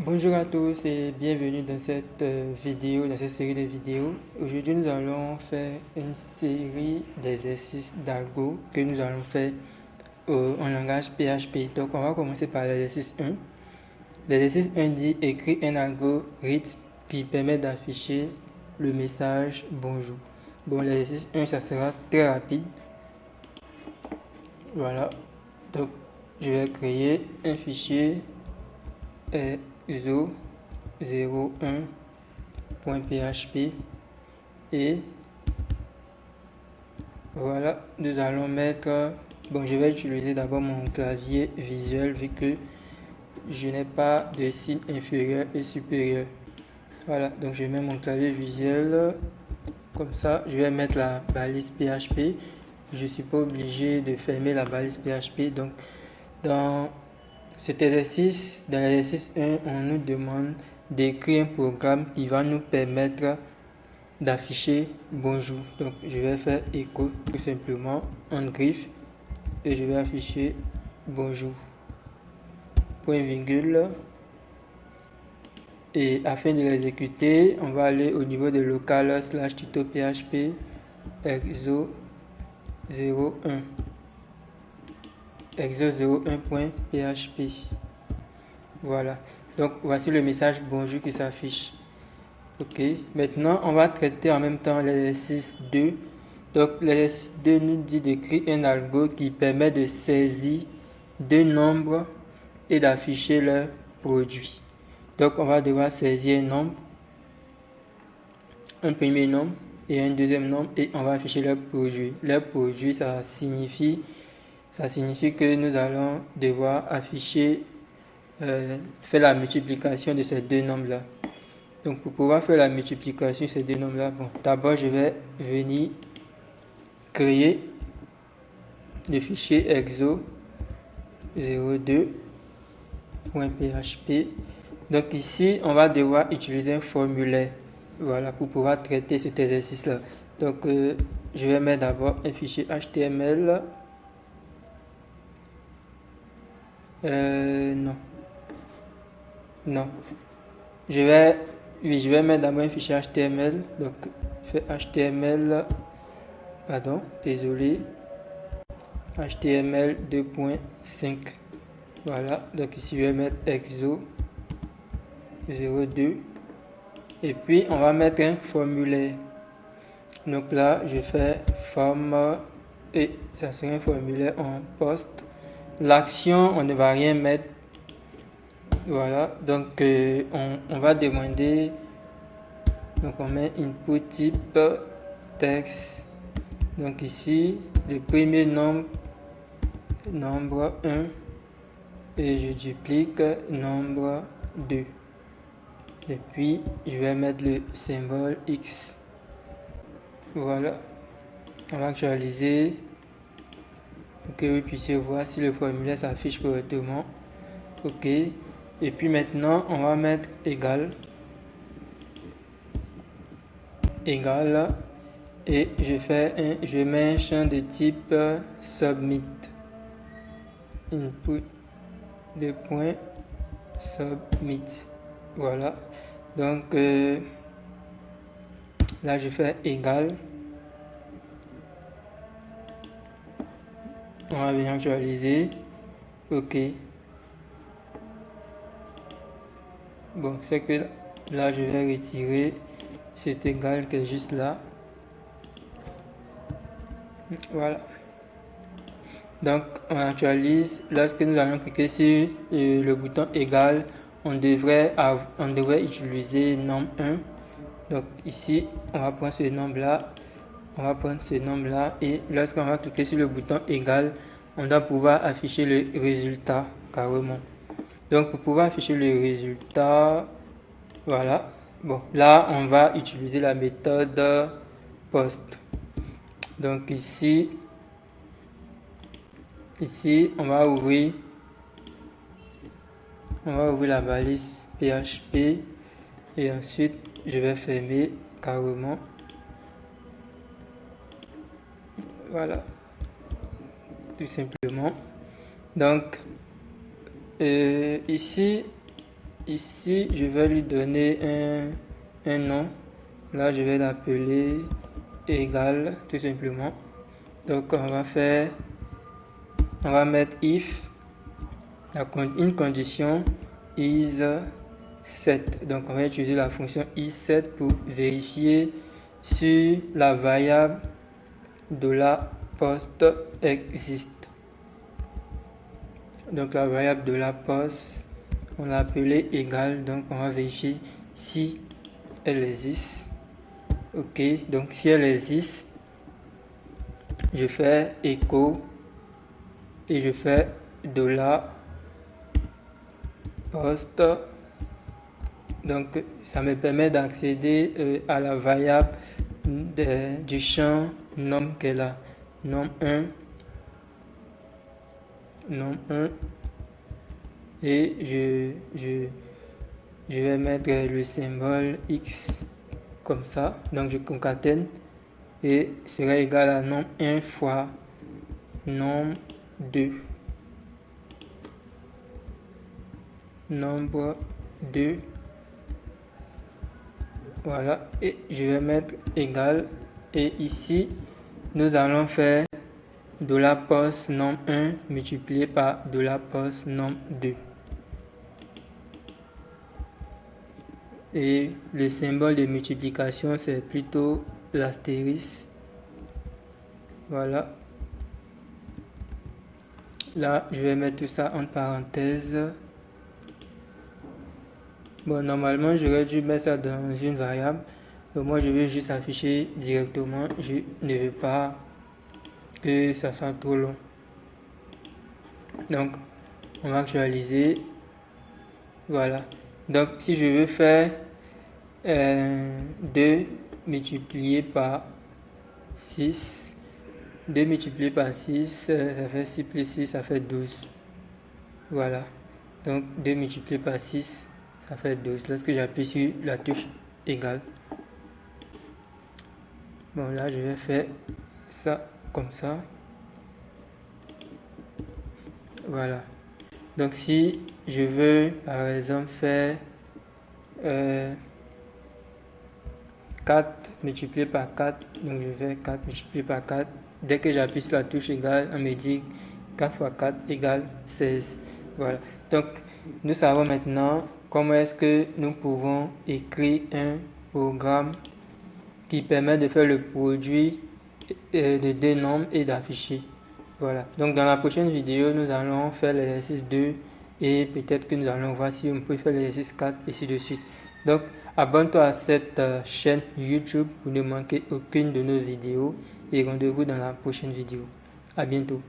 Bonjour à tous et bienvenue dans cette vidéo, dans cette série de vidéos. Aujourd'hui, nous allons faire une série d'exercices d'algo que nous allons faire en langage PHP. Donc, on va commencer par l'exercice 1. L'exercice 1 dit écrire un algorithme qui permet d'afficher le message bonjour. Bon, l'exercice 1, ça sera très rapide. Voilà. Donc, je vais créer un fichier exo01.php et voilà, nous allons mettre, bon, je vais utiliser d'abord mon clavier visuel vu que je n'ai pas de signe inférieur et supérieur. Voilà, donc je mets mon clavier visuel comme ça. Je vais mettre la balise PHP. Je ne suis pas obligé de fermer la balise PHP. Donc dans dans l'exercice 1, on nous demande d'écrire un programme qui va nous permettre d'afficher bonjour. Donc je vais faire echo tout simplement en griffe et je vais afficher bonjour. Point virgule. Et afin de l'exécuter, on va aller au niveau de local / tuto php exo 01 exo01.php. Voilà, donc voici le message bonjour qui s'affiche. Ok, maintenant on va traiter en même temps l'exercice 2. Donc l'exercice 2 nous dit d'écrire un algo qui permet de saisir deux nombres et d'afficher leur produit. Donc on va devoir saisir un nombre, un premier nombre et un deuxième nombre, et on va afficher leur produit. Leur produit, ça signifie que nous allons devoir afficher, faire la multiplication de ces deux nombres-là. Donc pour pouvoir faire la multiplication de ces deux nombres-là, bon, d'abord je vais venir créer le fichier exo02.php. Donc ici, on va devoir utiliser un formulaire, voilà, pour pouvoir traiter cet exercice-là. Donc je vais mettre d'abord un fichier HTML. Non. Je vais mettre d'abord un fichier HTML. Donc, fait HTML, pardon, désolé, HTML 2.5. Voilà, donc ici, je vais mettre exo 02. Et puis, on va mettre un formulaire. Donc là, je fais forme et ça sera un formulaire en poste. L'action, on ne va rien mettre. Voilà, donc on va demander, donc on met input type texte. Donc ici, le premier nombre 1 et je duplique nombre 2. Et puis, je vais mettre le symbole X. Voilà, on va actualiser pour que vous puissiez voir si le formulaire s'affiche correctement. Ok, et puis maintenant, on va mettre égal et je mets un champ de type submit input de point submit. Voilà, donc là je fais égal, on va venir actualiser. Ok, bon, c'est que là je vais retirer cet égal qui est juste là. Voilà, donc on actualise. Lorsque nous allons cliquer sur le bouton égal, on devrait utiliser nombre 1. Donc ici, on va prendre ce nombre-là, et lorsqu'on va cliquer sur le bouton égal, on doit pouvoir afficher le résultat carrément. Donc pour pouvoir afficher le résultat, voilà. Bon, là on va utiliser la méthode post. Donc ici on va ouvrir la balise PHP et ensuite je vais fermer carrément. Voilà, tout simplement. Donc ici ici, je vais lui donner un nom. Là, je vais l'appeler égal, tout simplement. Donc, on va mettre if, une condition is set. Donc, on va utiliser la fonction is7 pour vérifier si la variable $post existe. Donc, la variable $post, on l'a appelée égale. Donc, on va vérifier si elle existe. Ok, donc si elle existe, je fais echo et je fais $post. Donc ça me permet d'accéder à la variable du champ nom qu'elle a, nom 1, et je vais mettre le symbole X comme ça. Donc je concatène et sera égal à nom 1 fois nom 2, nombre 2. Voilà, et je vais mettre égal, et ici nous allons faire $post nom 1 multiplié par $post nom 2. Et le symbole de multiplication, c'est plutôt l'astérisque. Voilà. Là, je vais mettre tout ça entre parenthèses. Bon, normalement, j'aurais dû mettre ça dans une variable. Mais moi, je vais juste afficher directement. Je ne veux pas que ça soit trop long. Donc, on va actualiser. Voilà. Donc, si je veux faire 2 multiplié par 6, 2 multiplié par 6, ça fait 6 plus 6, ça fait 12. Voilà. Donc, 2 multiplié par 6, ça fait 12. Lorsque j'appuie sur la touche égale. Bon, là, je vais faire ça comme ça. Voilà. Donc, si je veux, par exemple, faire 4 multiplié par 4, donc je vais 4 multiplié par 4. Dès que j'appuie sur la touche égale, on me dit 4 fois 4 égale 16. Voilà. Donc, nous savons maintenant comment est-ce que nous pouvons écrire un programme qui permet de faire le produit de deux nombres et d'afficher. Voilà. Donc, dans la prochaine vidéo, nous allons faire l'exercice 2 et peut-être que nous allons voir si on peut faire l'exercice 4 et ainsi de suite. Donc, abonne-toi à cette chaîne YouTube pour ne manquer aucune de nos vidéos et rendez-vous dans la prochaine vidéo. À bientôt.